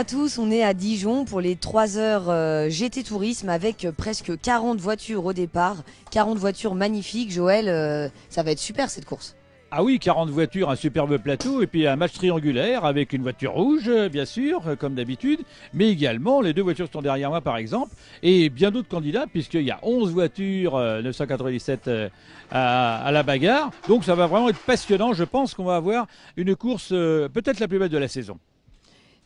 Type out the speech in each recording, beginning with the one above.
à tous, on est à Dijon pour les 3 heures GT Tourisme avec presque 40 voitures au départ, 40 voitures magnifiques. Joël, ça va être super cette course. Ah oui, 40 voitures, un superbe plateau et puis un match triangulaire avec une voiture rouge, bien sûr, comme d'habitude, mais également les 2 voitures qui sont derrière moi par exemple, et bien d'autres candidats puisqu'il y a 11 voitures 997 à la bagarre. Donc ça va vraiment être passionnant, je pense qu'on va avoir une course peut-être la plus belle de la saison.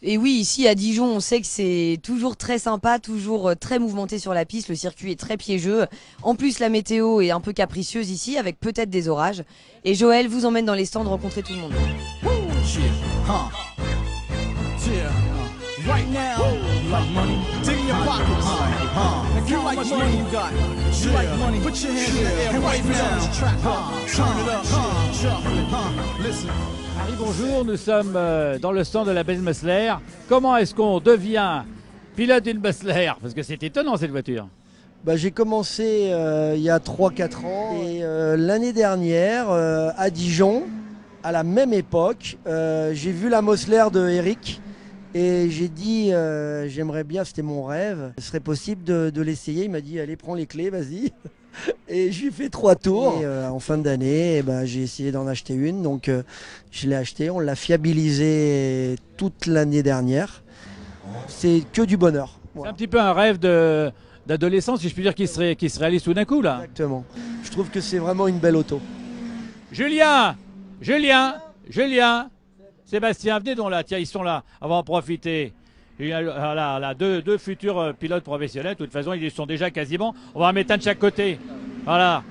Et oui, ici à Dijon, on sait que c'est toujours très sympa, toujours très mouvementé sur la piste. Le circuit est très piégeux. En plus, la météo est un peu capricieuse ici, avec peut-être des orages. Et Joël vous emmène dans les stands rencontrer tout le monde. Harry, bonjour, nous sommes dans le stand de la Benz Musler. Comment est-ce qu'on devient pilote d'une Musler? Parce que c'est étonnant cette voiture. J'ai commencé il y a 3-4 ans et l'année dernière à Dijon, à la même époque, j'ai vu la Musler de Eric et j'ai dit j'aimerais bien, c'était mon rêve, ce serait possible de l'essayer. Il m'a dit allez prends les clés, vas-y. Et j'ai fait 3 tours. Et, en fin d'année, j'ai essayé d'en acheter une. Donc je l'ai acheté, on l'a fiabilisé toute l'année dernière. C'est que du bonheur. Voilà. C'est un petit peu un rêve d'adolescence, si je puis dire, qui se réalise tout d'un coup là. Exactement. Je trouve que c'est vraiment une belle auto. Julien, Sébastien, venez donc là, tiens, ils sont là, on va en profiter. Voilà, deux futurs pilotes professionnels, de toute façon ils sont déjà quasiment, on va en mettre un de chaque côté. Voilà.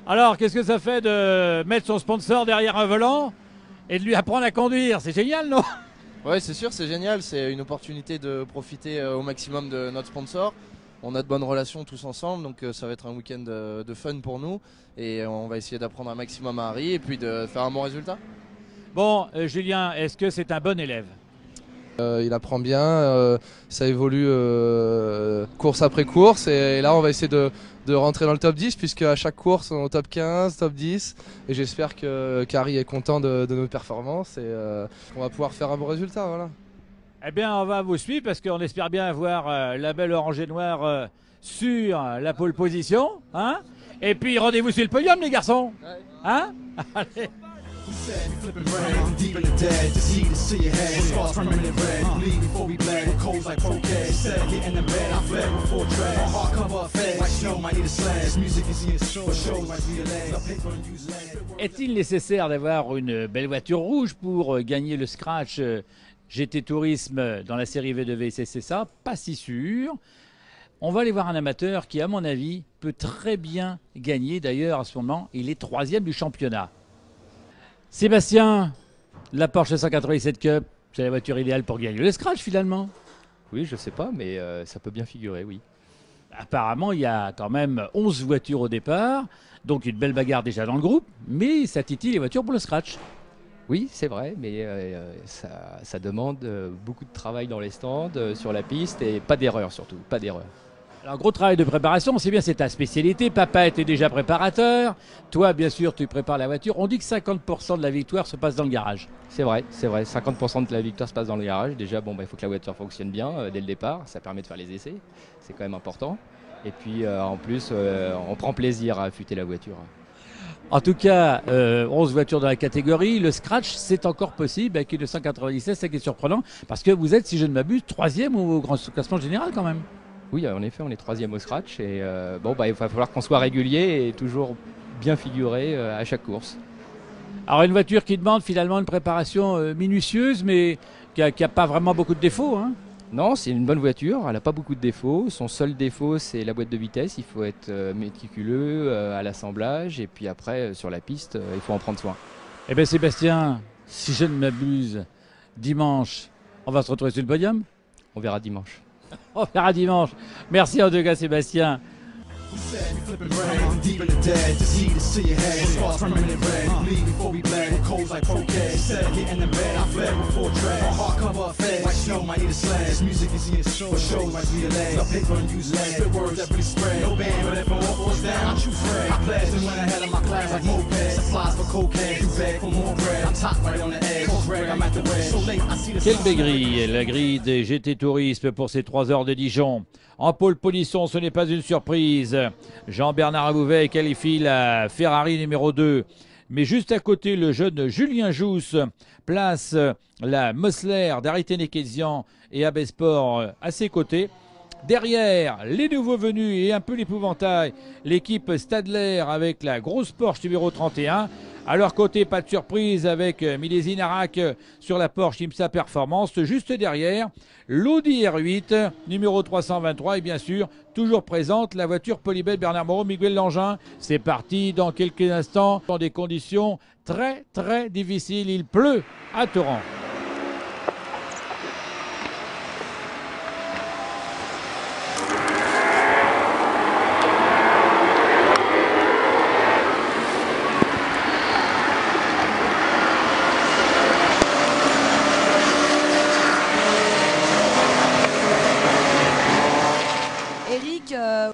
Alors qu'est-ce que ça fait de mettre son sponsor derrière un volant et de lui apprendre à conduire? C'est génial, non? Ouais, c'est sûr, c'est génial, c'est une opportunité de profiter au maximum de notre sponsor. On a de bonnes relations tous ensemble, donc ça va être un week-end de fun pour nous et on va essayer d'apprendre un maximum à Harry et puis de faire un bon résultat. Bon, Julien, est-ce que c'est un bon élève? Il apprend bien, ça évolue course après course et là on va essayer de rentrer dans le top 10 puisque à chaque course on est au top 15, top 10 et j'espère qu'Harry est content de nos performances et qu'on va pouvoir faire un bon résultat. Voilà. Eh bien on va vous suivre parce qu'on espère bien avoir la belle orange et noire sur la pole position. Hein, et puis rendez-vous sur le podium les garçons. Hein. Allez. Est-il nécessaire d'avoir une belle voiture rouge pour gagner le scratch GT Tourisme dans la série V2V? C'est ça, pas si sûr. On va aller voir un amateur qui, à mon avis, peut très bien gagner. D'ailleurs, à ce moment, il est 3e du championnat. Sébastien, la Porsche 197 Cup, c'est la voiture idéale pour gagner le scratch finalement? Oui, je sais pas, mais ça peut bien figurer, oui. Apparemment, il y a quand même 11 voitures au départ, donc une belle bagarre déjà dans le groupe, mais ça titille les voitures pour le scratch. Oui, c'est vrai, mais ça demande beaucoup de travail dans les stands, sur la piste, et pas d'erreur surtout, pas d'erreur. Alors, gros travail de préparation, on sait bien c'est ta spécialité. Papa était déjà préparateur. Toi, bien sûr, tu prépares la voiture. On dit que 50% de la victoire se passe dans le garage. C'est vrai, 50% de la victoire se passe dans le garage. Déjà, il faut que la voiture fonctionne bien dès le départ. Ça permet de faire les essais, c'est quand même important. Et puis, en plus, on prend plaisir à affûter la voiture. En tout cas, 11 voitures dans la catégorie. Le scratch, c'est encore possible avec une 197, c'est qui est surprenant. Parce que vous êtes, si je ne m'abuse, 3e au grand classement général quand même. Oui, en effet, on est 3e au scratch et il va falloir qu'on soit régulier et toujours bien figuré à chaque course. Alors une voiture qui demande finalement une préparation minutieuse mais qui a pas vraiment beaucoup de défauts. Hein. Non, c'est une bonne voiture, elle n'a pas beaucoup de défauts. Son seul défaut, c'est la boîte de vitesse. Il faut être méticuleux à l'assemblage et puis après, sur la piste, il faut en prendre soin. Eh bien Sébastien, si je ne m'abuse, dimanche, on va se retrouver sur le podium? On verra dimanche. On verra dimanche. Merci en tout cas Sébastien. We said we flipping brain, deep in the dead, just heat to your head. Stars permanent red, bleed before we bled, with codes like Procad. Said get in the bed, I fled before dread. On hardcover fed, like snow, might need a slash. This music is in show, for shows like we legs. Up paper and use lead, spit words that really spread. No band, but if I walk falls down, I choose red. I pledged and went ahead of my class like moped. Supplies for cocaine, you beg for more bread. I'm top right on the edge, cold bread, I'm at the the red. So late, I see the Quelle sun. belle grille, la grille des GT Tourisme pour ces 3 heures de Dijon. En pôle position, ce n'est pas une surprise. Jean-Bernard Abouvet qualifie la Ferrari numéro 2. Mais juste à côté, le jeune Julien Jousse place la Mosler d'Arité Nekezian et Abesport à ses côtés. Derrière, les nouveaux venus et un peu l'épouvantail, l'équipe Stadler avec la grosse Porsche numéro 31. À leur côté, pas de surprise avec Milésine Arak sur la Porsche IMSA Performance. Juste derrière, l'Audi R8 numéro 323 et bien sûr, toujours présente la voiture Polybel Bernard Moreau, Miguel Langin. C'est parti dans quelques instants dans des conditions très très difficiles. Il pleut à torrent.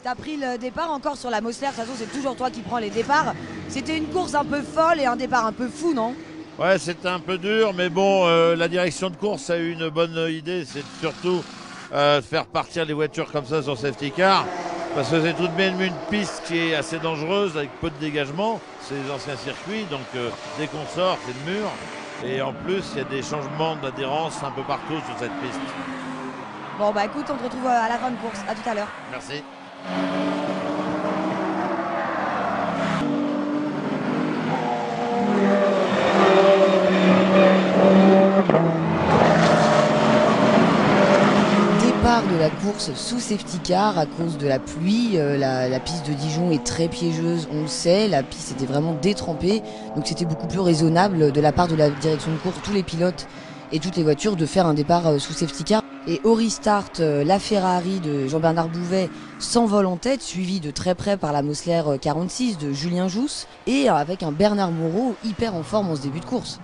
T'as pris le départ encore sur la Mosler, de toute façon c'est toujours toi qui prends les départs. C'était une course un peu folle et un départ un peu fou, non? Ouais, c'était un peu dur, mais bon, la direction de course a eu une bonne idée, c'est surtout faire partir les voitures comme ça sur safety car, parce que c'est tout de même une piste qui est assez dangereuse avec peu de dégagement, c'est les anciens circuits, donc dès qu'on sort, c'est le mur, et en plus il y a des changements d'adhérence un peu partout sur cette piste. Bon bah écoute, on te retrouve à la fin de course, à tout à l'heure. Merci. Départ de la course sous safety car à cause de la pluie. La piste de Dijon est très piégeuse, on le sait. La piste était vraiment détrempée, donc c'était beaucoup plus raisonnable de la part de la direction de course, tous les pilotes et toutes les voitures, de faire un départ sous safety car. Et au restart, la Ferrari de Jean-Bernard Bouvet s'envole en tête, suivie de très près par la Mosler 46 de Julien Jousse, et avec un Bernard Moreau hyper en forme en ce début de course.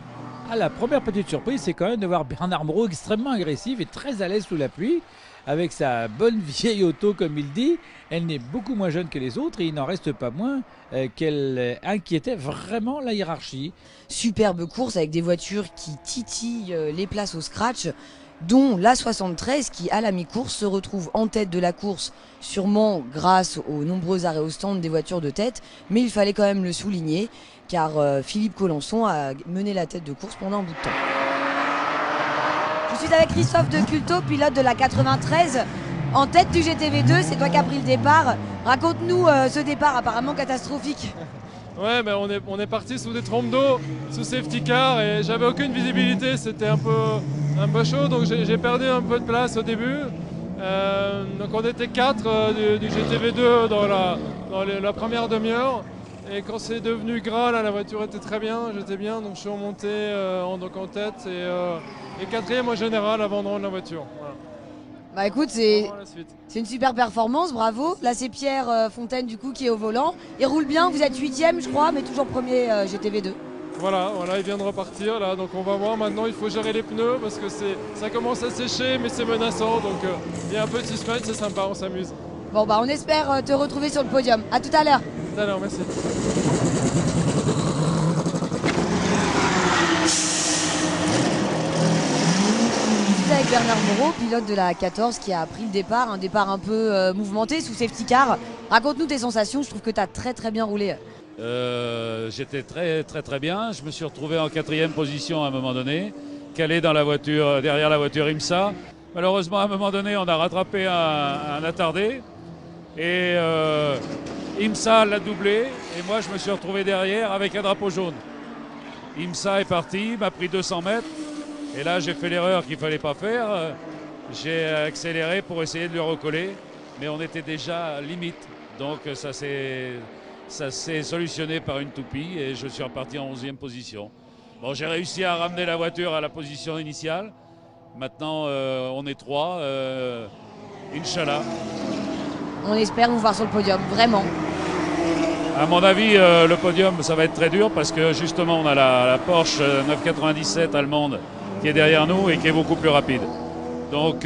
Ah, la première petite surprise, c'est quand même de voir Bernard Moreau extrêmement agressif et très à l'aise sous la pluie, avec sa bonne vieille auto, comme il dit. Elle n'est beaucoup moins jeune que les autres et il n'en reste pas moins qu'elle inquiétait vraiment la hiérarchie. Superbe course avec des voitures qui titillent les places au scratch, dont la 73 qui, à la mi-course, se retrouve en tête de la course, sûrement grâce aux nombreux arrêts au stand des voitures de tête, mais il fallait quand même le souligner, car Philippe Collançon a mené la tête de course pendant un bout de temps. Je suis avec Christophe de Culto, pilote de la 93, en tête du GTV2, c'est toi qui as pris le départ. Raconte-nous ce départ apparemment catastrophique. Ouais, ben on est parti sous des trompes d'eau, sous safety car, et j'avais aucune visibilité, c'était un peu chaud, donc j'ai perdu un peu de place au début. Donc on était 4 du GTV2 dans la première demi-heure, et quand c'est devenu gras, là, la voiture était très bien, j'étais bien, donc je suis remonté en tête et 4e au général avant de rendre la voiture. Voilà. Bah écoute, c'est une super performance, bravo. Là c'est Pierre Fontaine du coup qui est au volant. Il roule bien, vous êtes 8e je crois, mais toujours premier GTV2. Voilà, il vient de repartir là, donc on va voir maintenant, il faut gérer les pneus parce que ça commence à sécher mais c'est menaçant, donc il y a un peu de suspense, c'est sympa, on s'amuse. Bon bah on espère te retrouver sur le podium. À tout à l'heure. Tout à l'heure, merci. Avec Bernard Moreau, pilote de la 14 qui a pris le départ, un départ un peu mouvementé sous safety car. Raconte-nous tes sensations, je trouve que tu as très bien roulé. J'étais très bien, je me suis retrouvé en 4e position à un moment donné, calé dans la voiture, derrière la voiture IMSA. Malheureusement à un moment donné on a rattrapé un attardé et IMSA l'a doublé et moi je me suis retrouvé derrière avec un drapeau jaune. IMSA est parti, m'a pris 200 mètres. Et là, j'ai fait l'erreur qu'il ne fallait pas faire. J'ai accéléré pour essayer de le recoller. Mais on était déjà limite. Donc ça s'est solutionné par une toupie et je suis reparti en 11e position. Bon, j'ai réussi à ramener la voiture à la position initiale. Maintenant, on est 3. Inch'Allah. On espère vous voir sur le podium, vraiment. À mon avis, le podium, ça va être très dur parce que justement, on a la Porsche 997 allemande qui est derrière nous et qui est beaucoup plus rapide. Donc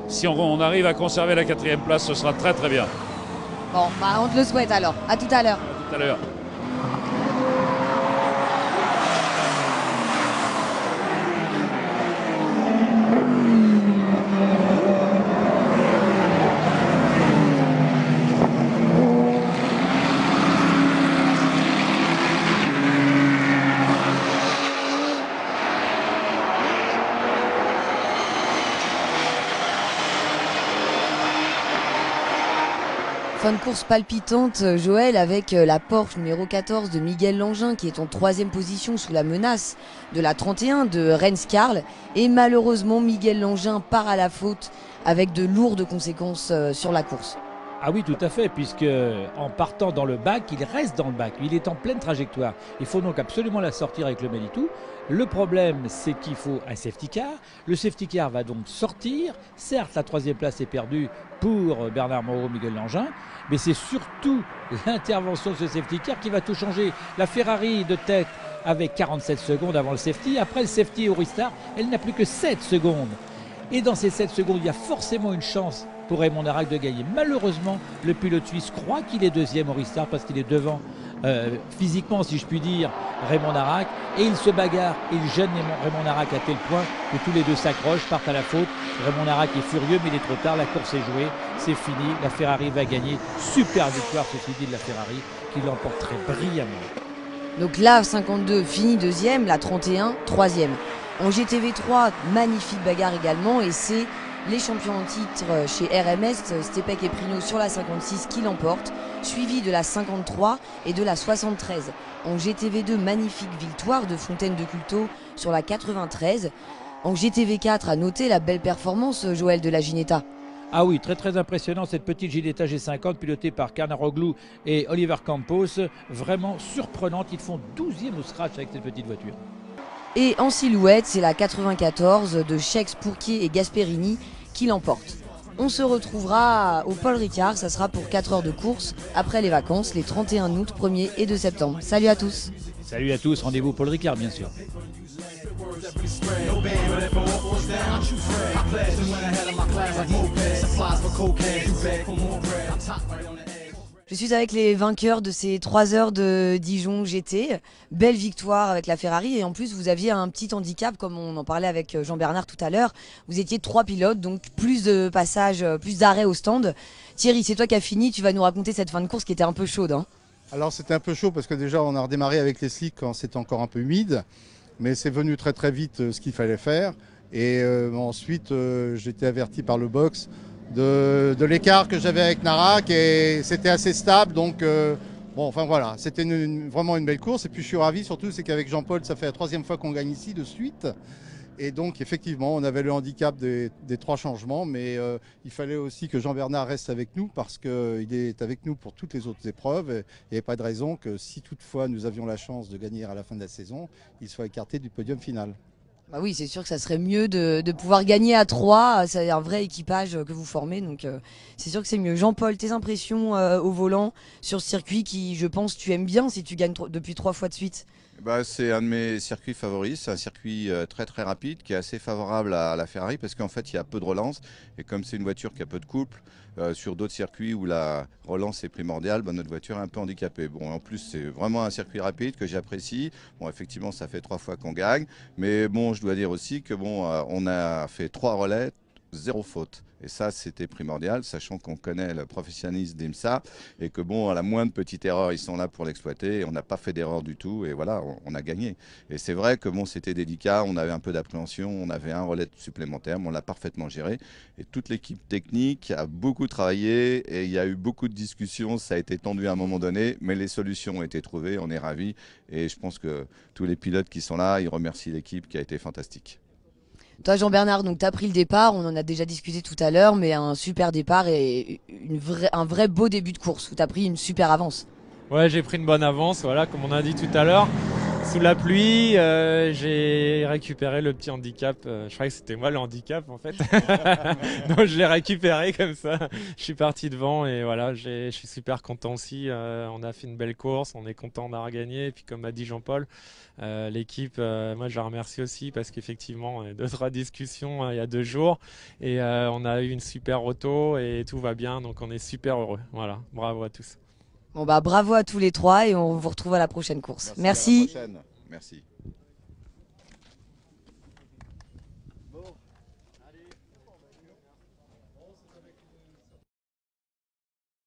si on arrive à conserver la 4e place, ce sera très bien. Bon, bah on te le souhaite alors. À tout à l'heure. À tout à l'heure. Fin de course palpitante, Joël, avec la Porsche numéro 14 de Miguel Langin qui est en 3e position sous la menace de la 31 de Rennes Carl. Et malheureusement, Miguel Langin part à la faute avec de lourdes conséquences sur la course. Ah oui, tout à fait, puisque en partant dans le bac, il reste dans le bac. Il est en pleine trajectoire. Il faut donc absolument la sortir avec le Manitou. Le problème, c'est qu'il faut un safety car. Le safety car va donc sortir. Certes, la 3e place est perdue pour Bernard Moreau, Miguel Langin, mais c'est surtout l'intervention de ce safety car qui va tout changer. La Ferrari de tête avec 47 secondes avant le safety. Après le safety au restart, elle n'a plus que 7 secondes. Et dans ces 7 secondes, il y a forcément une chance pour Raymond Narac de gagner. Malheureusement, le pilote suisse croit qu'il est 2e au restart parce qu'il est devant physiquement, si je puis dire, Raymond Narac. Et il se bagarre, il gêne Raymond Narac à tel point que tous les deux s'accrochent, partent à la faute. Raymond Narac est furieux, mais il est trop tard, la course est jouée, c'est fini. La Ferrari va gagner. Super victoire, ceci dit, de la Ferrari, qui l'emporte très brillamment. Donc la 52 finit 2e, la 31 3e. En GTV3, magnifique bagarre également, et c'est les champions en titre chez RMS, Stepek et Prino sur la 56 qui l'emportent, suivi de la 53 et de la 73. En GTV2, magnifique victoire de Fontaine de Culto sur la 93. En GTV4, à noter la belle performance, Joël, de la Ginetta. Ah oui, très très impressionnant cette petite Ginetta G50 pilotée par Carnaroglou et Oliver Campos. Vraiment surprenante, ils font 12e au scratch avec cette petite voiture. Et en silhouette, c'est la 94 de Schex, Pourquier et Gasperini qui l'emporte. On se retrouvera au Paul Ricard, ça sera pour 4 heures de course après les vacances, les 31 août, 1er et 2 septembre. Salut à tous. Salut à tous, rendez-vous au Paul Ricard bien sûr. Je suis avec les vainqueurs de ces 3 heures de Dijon GT. Belle victoire avec la Ferrari et en plus vous aviez un petit handicap comme on en parlait avec Jean-Bernard tout à l'heure. Vous étiez 3 pilotes, donc plus de passages, plus d'arrêts au stand. Thierry, c'est toi qui as fini, tu vas nous raconter cette fin de course qui était un peu chaude. Hein. Alors c'était un peu chaud parce que déjà on a redémarré avec les slicks quand c'était encore un peu humide. Mais c'est venu très très vite ce qu'il fallait faire. Et ensuite j'étais averti par le box de l'écart que j'avais avec Narac et c'était assez stable, donc bon, enfin voilà, c'était vraiment une belle course. Et puis je suis ravi surtout, c'est qu'avec Jean-Paul, ça fait la 3e fois qu'on gagne ici de suite. Et donc effectivement, on avait le handicap des 3 changements, mais il fallait aussi que Jean-Bernard reste avec nous parce qu'il est avec nous pour toutes les autres épreuves. Et il n'y avait pas de raison que si toutefois nous avions la chance de gagner à la fin de la saison, il soit écarté du podium final. Bah oui, c'est sûr que ça serait mieux de pouvoir gagner à 3. C'est un vrai équipage que vous formez, donc c'est sûr que c'est mieux. Jean-Paul, tes impressions au volant sur ce circuit qui, je pense, tu aimes bien si tu gagnes depuis 3 fois de suite? Bah, c'est un de mes circuits favoris, c'est un circuit très très rapide qui est assez favorable à la Ferrari parce qu'en fait il y a peu de relance et comme c'est une voiture qui a peu de couple, sur d'autres circuits où la relance est primordiale, bah, notre voiture est un peu handicapée. Bon, en plus c'est vraiment un circuit rapide que j'apprécie. Bon, effectivement ça fait 3 fois qu'on gagne, mais bon, je dois dire aussi que bon, on a fait 3 relais, 0 faute. Et ça, c'était primordial, sachant qu'on connaît le professionnalisme d'IMSA et que bon, à la moindre petite erreur, ils sont là pour l'exploiter. Et on n'a pas fait d'erreur du tout et voilà, on a gagné. Et c'est vrai que bon, c'était délicat, on avait un peu d'appréhension, on avait un relais supplémentaire, mais on l'a parfaitement géré. Et toute l'équipe technique a beaucoup travaillé et il y a eu beaucoup de discussions, ça a été tendu à un moment donné, mais les solutions ont été trouvées, on est ravis. Et je pense que tous les pilotes qui sont là, ils remercient l'équipe qui a été fantastique. Toi Jean-Bernard, donc tu as pris le départ, on en a déjà discuté tout à l'heure, mais un super départ et un vrai beau début de course où tu as pris une super avance. Ouais, j'ai pris une bonne avance, voilà, comme on a dit tout à l'heure. Sous la pluie, j'ai récupéré le petit handicap. Je croyais que c'était moi le handicap en fait. Donc je l'ai récupéré comme ça. Je suis parti devant et voilà, je suis super content aussi. On a fait une belle course, on est content d'avoir gagné. Et puis comme a dit Jean-Paul, l'équipe, moi je la remercie aussi parce qu'effectivement, 2-3 discussions il y a 2 jours et on a eu une super auto et tout va bien. Donc on est super heureux. Voilà, bravo à tous. Bon bah bravo à tous les 3 et on vous retrouve à la prochaine course. Merci. À la prochaine. Merci.